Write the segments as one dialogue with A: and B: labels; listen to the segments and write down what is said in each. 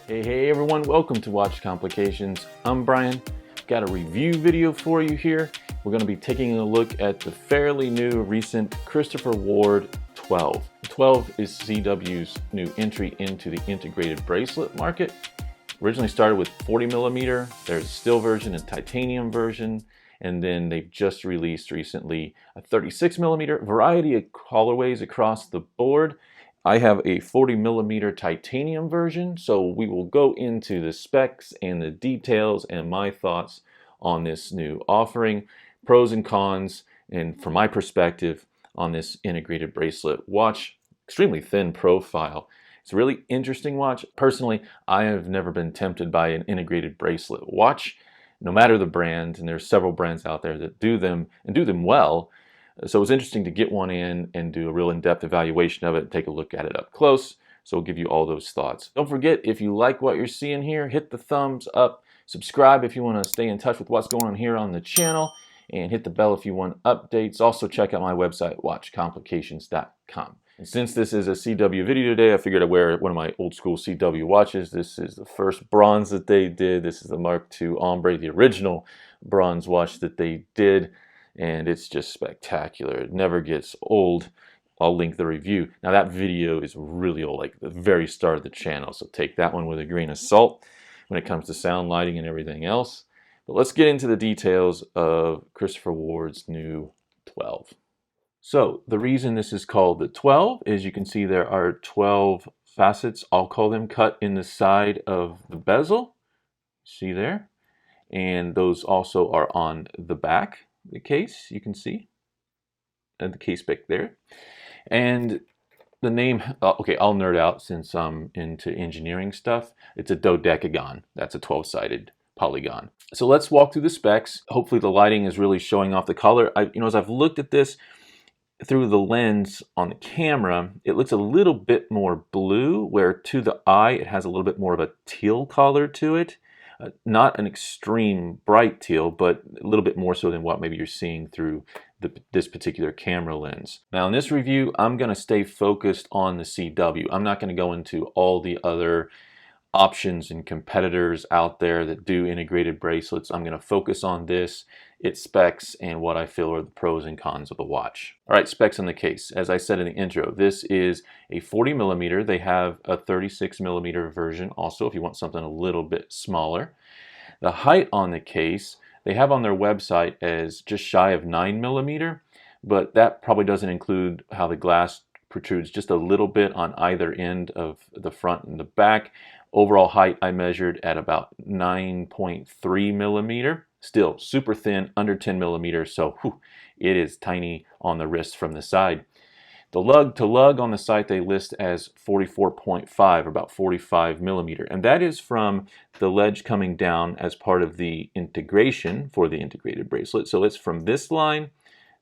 A: Hey everyone, welcome to Watch Complications. I'm Brian. Got a review video for you here. We're going to be taking a look at the fairly new recent Christopher Ward 12. The 12 is CW's new entry into the integrated bracelet market. Originally started with 40mm, there's a steel version and titanium version, and then they've just released recently a 36mm, variety of colorways across the board. I have a 40mm titanium version, so we will go into the specs and the details and my thoughts on this new offering, pros and cons, and from my perspective on this integrated bracelet watch. Extremely thin profile. It's a really interesting watch. Personally, I have never been tempted by an integrated bracelet watch, no matter the brand, and there's several brands out there that do them and do them well. So it's interesting to get one in and do a real in-depth evaluation of it and take a look at it up close. So we'll give you all those thoughts. Don't forget, if you like what you're seeing here, hit the thumbs up, subscribe if you want to stay in touch with what's going on here on the channel, and hit the bell if you want updates. Also check out my website, watchcomplications.com. And since this is a CW video today, I figured I'd wear one of my old school CW watches. This is the first bronze that they did. This is the Mark II Ombre, the original bronze watch that they did. And it's just spectacular. It never gets old. I'll link the review. Now that video is really old, like the very start of the channel, so take that one with a grain of salt when it comes to sound, lighting, and everything else. But let's get into the details of Christopher Ward's new 12. So the reason this is called the 12 is you can see there are 12 facets, I'll call them, cut in the side of the bezel. See there? And those also are on the back. The case, you can see, and the case back there. And the name, okay, I'll nerd out since I'm into engineering stuff. It's a dodecagon. That's a 12-sided polygon. So let's walk through the specs. Hopefully the lighting is really showing off the color. As I've looked at this through the lens on the camera, it looks a little bit more blue, where to the eye it has a little bit more of a teal color to it. Not an extreme bright teal, but a little bit more so than what maybe you're seeing through this particular camera lens. Now in this review, I'm going to stay focused on the CW. I'm not going to go into all the other options and competitors out there that do integrated bracelets. I'm going to focus on this, its specs, and what I feel are the pros and cons of the watch. All right, specs on the case. As I said in the intro, this is a 40mm. They have a 36mm version also if you want something a little bit smaller. The height on the case, they have on their website as just shy of 9mm, but that probably doesn't include how the glass protrudes just a little bit on either end of the front and the back. Overall height I measured at about 9.3mm. Still super thin, under 10mm, so it is tiny on the wrist from the side. The lug to lug on the site they list as 44.5, about 45mm, and that is from the ledge coming down as part of the integration for the integrated bracelet. So it's from this line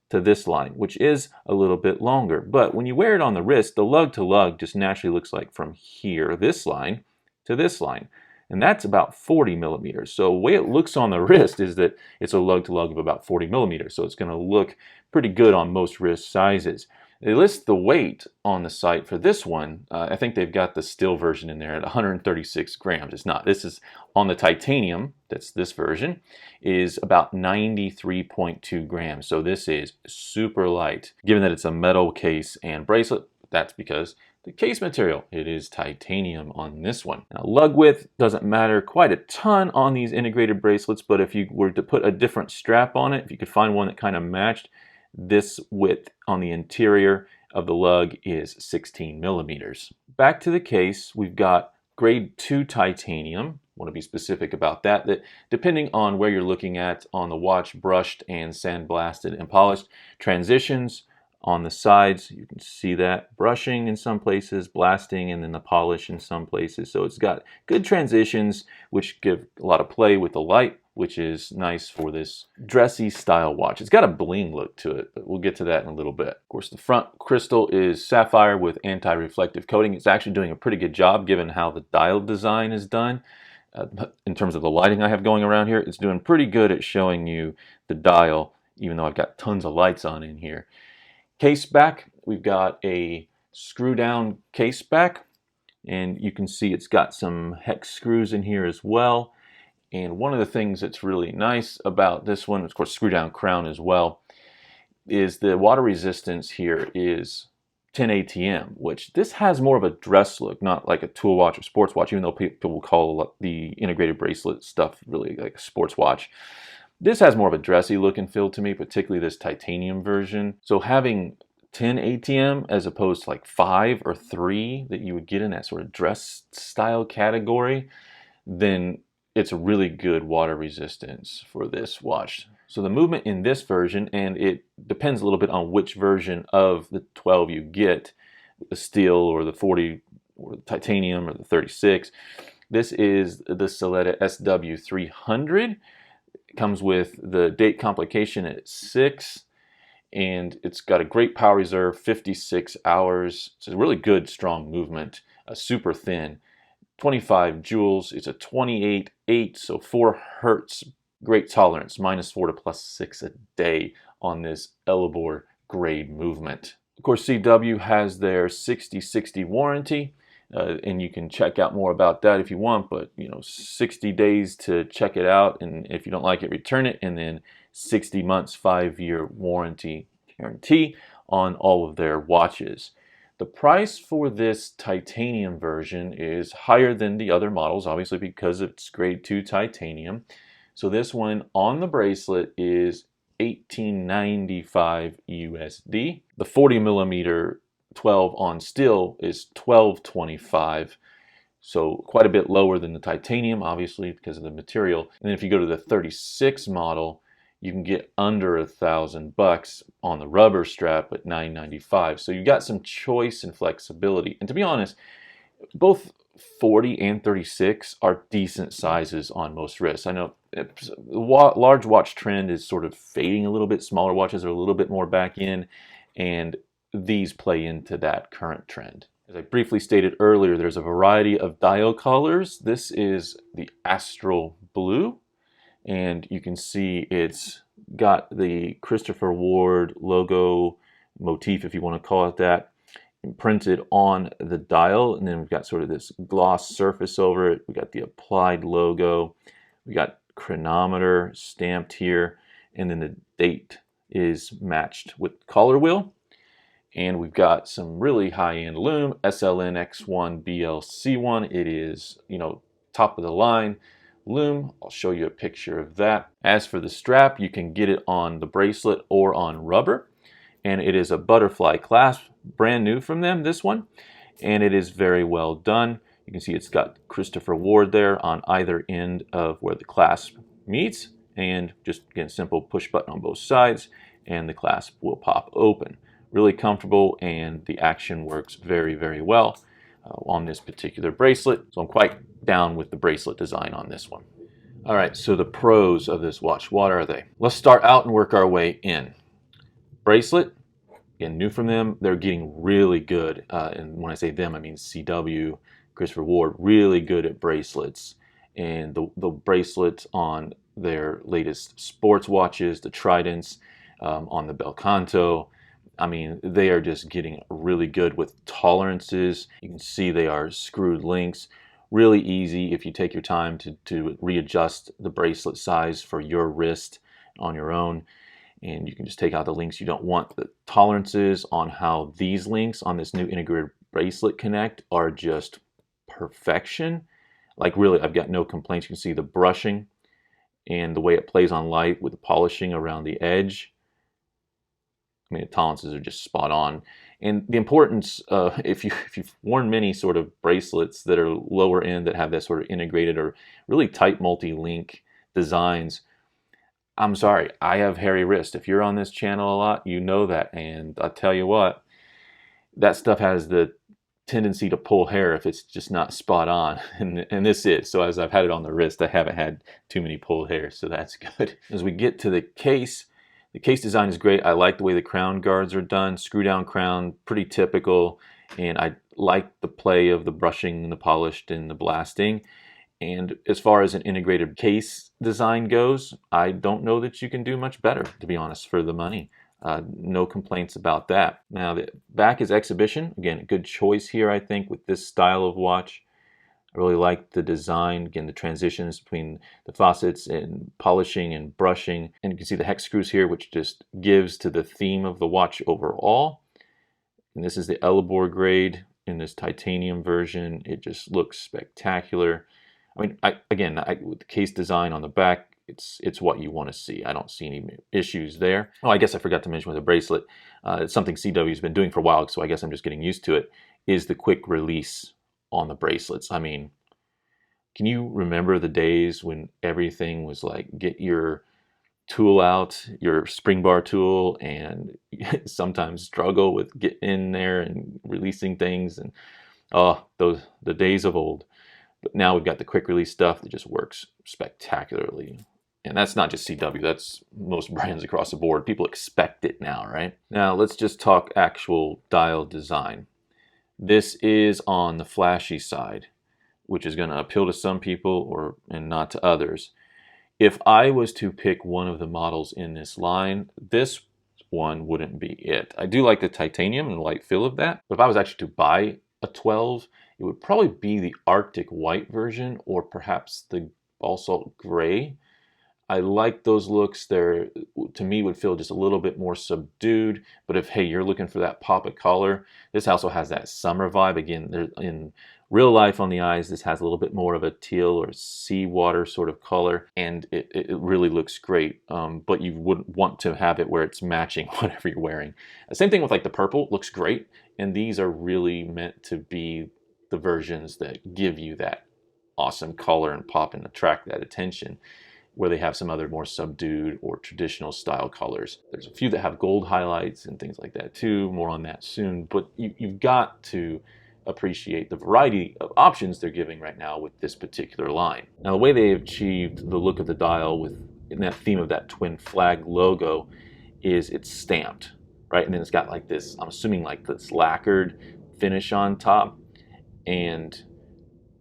A: to this line, which is a little bit longer. But when you wear it on the wrist, the lug to lug just naturally looks like from here, this line, to this line. And that's about 40mm. So the way it looks on the wrist is that it's a lug to lug of about 40mm. So it's going to look pretty good on most wrist sizes. They list the weight on the site for this one. I think they've got the steel version in there at 136 grams. It's not. This is on the titanium, that's this version, is about 93.2 grams. So this is super light. Given that it's a metal case and bracelet, that's because the case material, it is titanium on this one. Now, lug width doesn't matter quite a ton on these integrated bracelets, but if you were to put a different strap on it, if you could find one that kind of matched, this width on the interior of the lug is 16mm. Back to the case, we've got grade 2 titanium. I want to be specific about that depending on where you're looking at on the watch, brushed and sandblasted and polished. Transitions on the sides, you can see that brushing in some places, blasting, and then the polish in some places. So it's got good transitions, which give a lot of play with the light, which is nice for this dressy style watch. It's got a bling look to it, but we'll get to that in a little bit. Of course, the front crystal is sapphire with anti-reflective coating. It's actually doing a pretty good job given how the dial design is done. In terms of the lighting I have going around here, it's doing pretty good at showing you the dial, even though I've got tons of lights on in here. Case back, we've got a screw down case back. And you can see it's got some hex screws in here as well. And one of the things that's really nice about this one, of course, screw down crown as well, is the water resistance here is 10 ATM, which this has more of a dress look, not like a tool watch or sports watch, even though people will call the integrated bracelet stuff really like a sports watch. This has more of a dressy look and feel to me, particularly this titanium version. So having 10 ATM as opposed to like 5 or 3 that you would get in that sort of dress style category, then it's a really good water resistance for this watch. So the movement in this version, and it depends a little bit on which version of the 12 you get, the steel or the 40 or the titanium or the 36. This is the Soletta SW300. It comes with the date complication at 6, and it's got a great power reserve, 56 hours. It's a really good, strong movement, super thin. 25 joules, it's a 28.8, so 4 hertz, great tolerance, -4 to +6 a day on this Elibor grade movement. Of course, CW has their 60/60 warranty, and you can check out more about that if you want, but 60 days to check it out, and if you don't like it, return it, and then 60 months, 5-year warranty guarantee on all of their watches. The price for this titanium version is higher than the other models, obviously because it's grade 2 titanium. So this one on the bracelet is $18.95 USD. The 40 millimeter 12 on steel is $12.25. So quite a bit lower than the titanium, obviously because of the material. And then if you go to the 36 model, you can get under $1,000 on the rubber strap at $9.95. So you've got some choice and flexibility. And to be honest, both 40 and 36 are decent sizes on most wrists. I know the large watch trend is sort of fading a little bit. Smaller watches are a little bit more back in, and these play into that current trend. As I briefly stated earlier, there's a variety of dial colors. This is the Astral Blue. And you can see it's got the Christopher Ward logo motif, if you want to call it that, printed on the dial. And then we've got sort of this gloss surface over it. We got the applied logo. We got chronometer stamped here. And then the date is matched with collar wheel. And we've got some really high-end lume, SLN X1 BLC1. It is, top of the line lume. I'll show you a picture of that. As for the strap, you can get it on the bracelet or on rubber, and it is a butterfly clasp, brand new from them, this one, and it is very well done. You can see it's got Christopher Ward there on either end of where the clasp meets, and just again, simple push button on both sides, and the clasp will pop open. Really comfortable, and the action works very, very well on this particular bracelet. So I'm quite down with the bracelet design on this one. All right, so the pros of this watch, what are they? Let's start out and work our way in. Bracelet, again, new from them. They're getting really good, and when I say them, I mean CW, Christopher Ward, really good at bracelets. And the bracelets on their latest sports watches, the Tridents, on the Belcanto, I mean, they are just getting really good with tolerances. You can see they are screwed links. Really easy if you take your time to readjust the bracelet size for your wrist on your own. And you can just take out the links you don't want. The tolerances on how these links on this new integrated bracelet connect are just perfection. Like really, I've got no complaints. You can see the brushing and the way it plays on light with the polishing around the edge. I mean, the tolerances are just spot on. And the importance, if you've worn many sort of bracelets that are lower end that have that sort of integrated or really tight multi-link designs, I'm sorry, I have hairy wrist. If you're on this channel a lot, you know that. And I'll tell you what, that stuff has the tendency to pull hair if it's just not spot on. And this is. So as I've had it on the wrist, I haven't had too many pulled hairs, so that's good. As we get to the case design is great. I like the way the crown guards are done. Screw down crown, pretty typical. And I like the play of the brushing and the polished and the blasting. And as far as an integrated case design goes, I don't know that you can do much better, to be honest, for the money. No complaints about that. Now the back is exhibition. Again, a good choice here, I think, with this style of watch. I really like the design, again, the transitions between the faucets and polishing and brushing. And you can see the hex screws here, which just gives to the theme of the watch overall. And this is the Ellibor grade in this titanium version. It just looks spectacular. I mean, with the case design on the back, it's what you want to see. I don't see any issues there. Oh, I guess I forgot to mention with the bracelet, it's something CW's been doing for a while, so I guess I'm just getting used to it, is the quick release on the bracelets. I mean, can you remember the days when everything was like, get your tool out, your spring bar tool, and sometimes struggle with getting in there and releasing things, and the days of old. But now we've got the quick release stuff that just works spectacularly. And that's not just CW, that's most brands across the board. People expect it now, right? Now let's just talk actual dial design. This is on the flashy side, which is going to appeal to some people and not to others. If I was to pick one of the models in this line, this one wouldn't be it. I do like the titanium and the light feel of that, but if I was actually to buy a 12, it would probably be the Arctic white version or perhaps the basalt gray. I like those looks. They're, to me, would feel just a little bit more subdued. But if, hey, you're looking for that pop of color, this also has that summer vibe. Again, in real life on the eyes, this has a little bit more of a teal or seawater sort of color, and it really looks great. But you wouldn't want to have it where it's matching whatever you're wearing. Same thing with like the purple, looks great. And these are really meant to be the versions that give you that awesome color and pop and attract that attention, where they have some other more subdued or traditional style colors. There's a few that have gold highlights and things like that too, more on that soon, but you've got to appreciate the variety of options they're giving right now with this particular line. Now the way they achieved the look of the dial in that theme of that twin flag logo is it's stamped, right? And then it's got like this, I'm assuming like this lacquered finish on top. And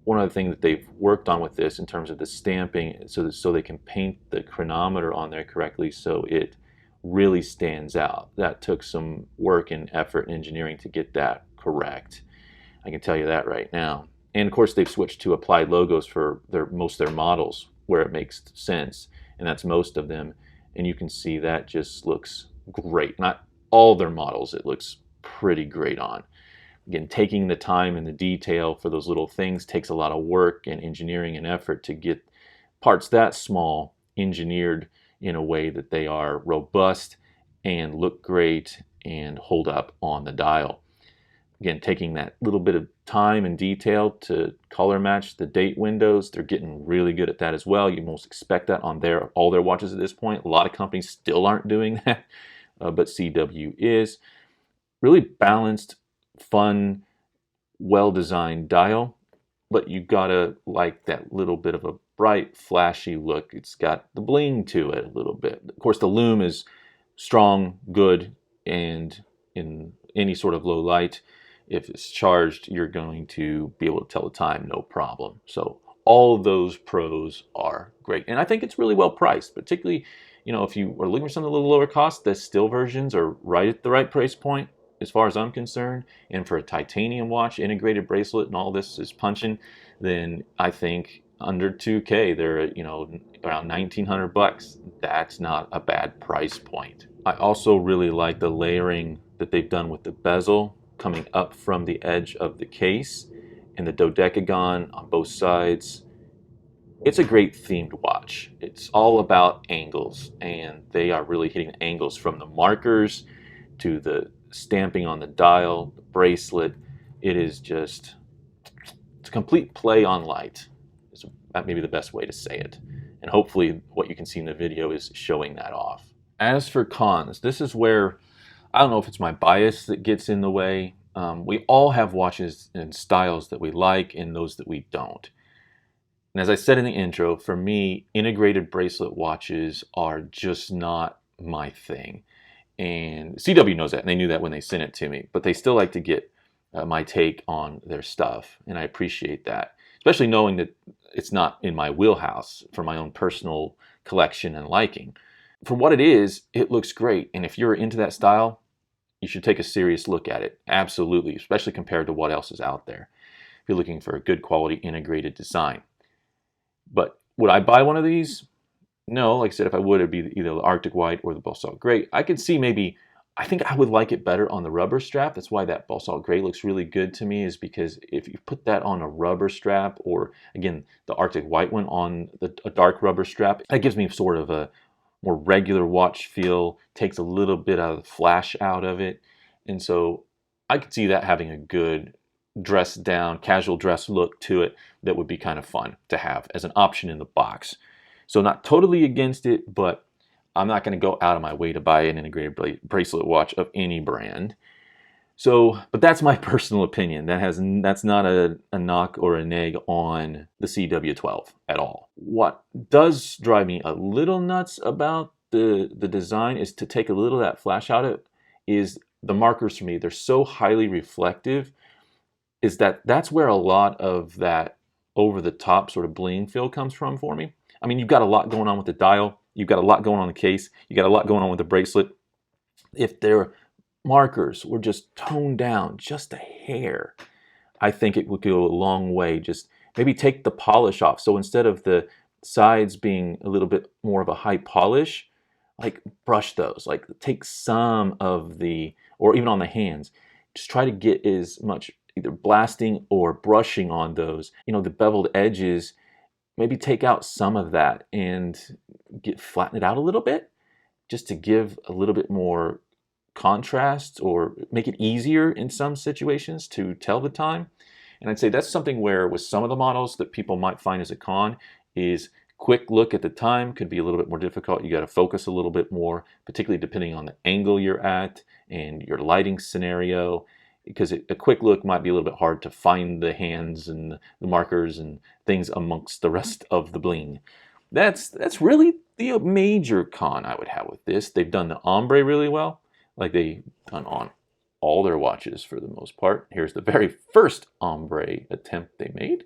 A: one of the things that they've worked on with this in terms of the stamping, so they can paint the chronometer on there correctly so it really stands out. That took some work and effort and engineering to get that correct. I can tell you that right now. And of course they've switched to applied logos for most of their models where it makes sense, and that's most of them. And you can see that just looks great. Not all their models, it looks pretty great on. Again, taking the time and the detail for those little things takes a lot of work and engineering and effort to get parts that small engineered in a way that they are robust and look great and hold up on the dial. Again, taking that little bit of time and detail to color match the date windows, they're getting really good at that as well. You most expect that on all their watches at this point. A lot of companies still aren't doing that, but CW is. Really balanced, fun, well-designed dial, but you gotta like that little bit of a bright, flashy look. It's got the bling to it a little bit. Of course, the lume is strong, good, and in any sort of low light, if it's charged, you're going to be able to tell the time, no problem. So all those pros are great. And I think it's really well priced, particularly, if you are looking for something a little lower cost, the still versions are right at the right price point as far as I'm concerned. And for a titanium watch, integrated bracelet, and all this is punching, then I think under 2K, they're around 1,900 bucks. That's not a bad price point. I also really like the layering that they've done with the bezel coming up from the edge of the case and the dodecagon on both sides. It's a great themed watch. It's all about angles, and they are really hitting the angles from the markers to the stamping on the dial, the bracelet. It is just, it's a complete play on light. That may be the best way to say it. And hopefully what you can see in the video is showing that off. As for cons, this is where, I don't know if it's my bias that gets in the way. We all have watches and styles that we like and those that we don't. And as I said in the intro, for me, integrated bracelet watches are just not my thing. And CW knows that, and they knew that when they sent it to me. But they still like to get my take on their stuff, and I appreciate that. Especially knowing that it's not in my wheelhouse for my own personal collection and liking. For what it is, it looks great. And if you're into that style, you should take a serious look at it. Absolutely, especially compared to what else is out there. If you're looking for a good quality integrated design. But would I buy one of these? No, like I said, if I would, it'd be either the Arctic White or the Basalt Gray. I could see maybe, I think I would like it better on the rubber strap. That's why that Basalt Gray looks really good to me, is because if you put that on a rubber strap, or again, the Arctic White one on a dark rubber strap, that gives me sort of a more regular watch feel, takes a little bit of the flash out of it. And so I could see that having a good dress down, casual dress look to it that would be kind of fun to have as an option in the box. So not totally against it, but I'm not going to go out of my way to buy an integrated bracelet watch of any brand. So, but that's my personal opinion. That's not a knock or a neg on the CW12 at all. What does drive me a little nuts about the design is to take a little of that flash out of it, is the markers for me. They're so highly reflective, is that's where a lot of that over the top sort of bling feel comes from for me. I mean, you've got a lot going on with the dial, you've got a lot going on in the case, you got a lot going on with the bracelet. If their markers were just toned down just a hair, I think it would go a long way. Just maybe take the polish off. So instead of the sides being a little bit more of a high polish, like brush those, like take some of the, or even on the hands, just try to get as much either blasting or brushing on those, the beveled edges. Maybe take out some of that and flatten it out a little bit, just to give a little bit more contrast or make it easier in some situations to tell the time. And I'd say that's something where with some of the models that people might find as a con is quick look at the time could be a little bit more difficult. You got to focus a little bit more, particularly depending on the angle you're at and your lighting scenario, because a quick look might be a little bit hard to find the hands and the markers and things amongst the rest of the bling. That's really the major con I would have with this. They've done the ombre really well, like they've done on all their watches for the most part. Here's the very first ombre attempt they made.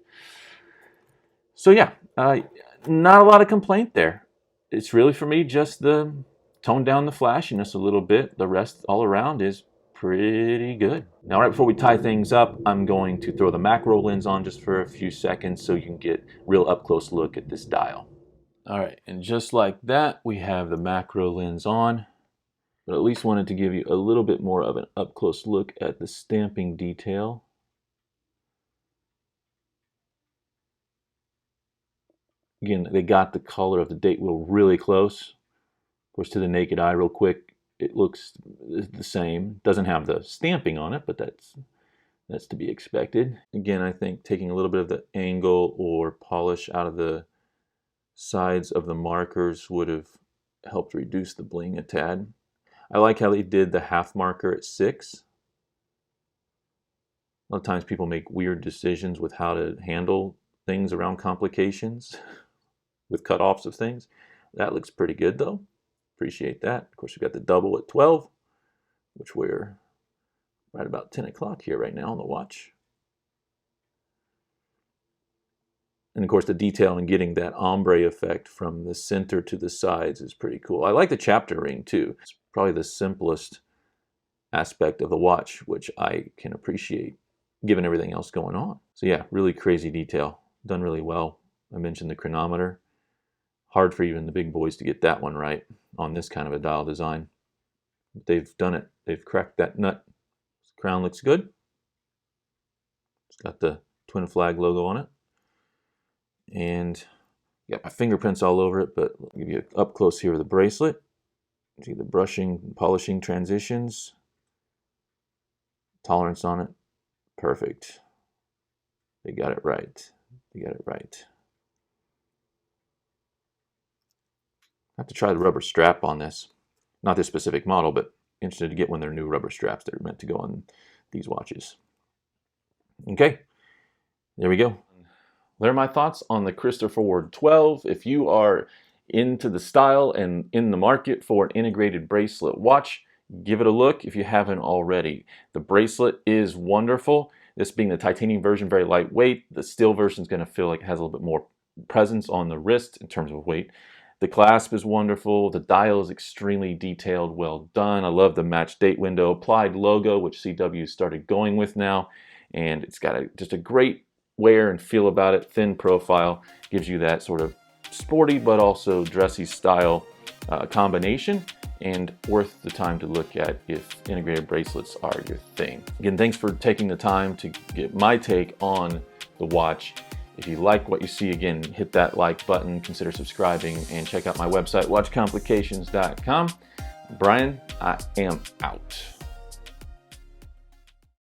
A: So yeah, not a lot of complaint there. It's really, for me, just the tone down the flashiness a little bit. The rest all around is pretty good. Now, right before we tie things up, I'm going to throw the macro lens on just for a few seconds so you can get real up close look at this dial. All right, and just like that, we have the macro lens on, but at least wanted to give you a little bit more of an up close look at the stamping detail. Again, they got the color of the date wheel really close. Of course, to the naked eye, real quick, it looks the same. Doesn't have the stamping on it, but that's to be expected. Again, I think taking a little bit of the angle or polish out of the sides of the markers would have helped reduce the bling a tad. I like how they did the half marker at 6. A lot of times people make weird decisions with how to handle things around complications with cutoffs of things. That looks pretty good though. Appreciate that. Of course, we've got the double at 12, which we're right about 10 o'clock here right now on the watch. And of course, the detail in getting that ombre effect from the center to the sides is pretty cool. I like the chapter ring too. It's probably the simplest aspect of the watch, which I can appreciate given everything else going on. So yeah, really crazy detail. Done really well. I mentioned the chronometer. Hard for even the big boys to get that one right on this kind of a dial design. But they've done it. They've cracked that nut. The crown looks good. It's got the twin flag logo on it. And got my fingerprints all over it, but I'll give you up close here with the bracelet. See the brushing, polishing transitions. Tolerance on it. Perfect. They got it right. They got it right. I have to try the rubber strap on this. Not this specific model, but interested to get one of their new rubber straps that are meant to go on these watches. Okay, there we go. There are my thoughts on the christopherward 12. If you are into the style and in the market for an integrated bracelet watch, give it a look if you haven't already. The bracelet is wonderful. This being the titanium version, very lightweight. The steel version is going to feel like it has a little bit more presence on the wrist in terms of weight. The clasp is wonderful. The dial is extremely detailed, well done. I love the match date window applied logo, which CW started going with now. And it's got just a great wear and feel about it. Thin profile gives you that sort of sporty but also dressy style combination, and worth the time to look at if integrated bracelets are your thing. Again, thanks for taking the time to get my take on the watch. If you like what you see, again, hit that like button, consider subscribing, and check out my website, watchcomplications.com. Brian, I am out.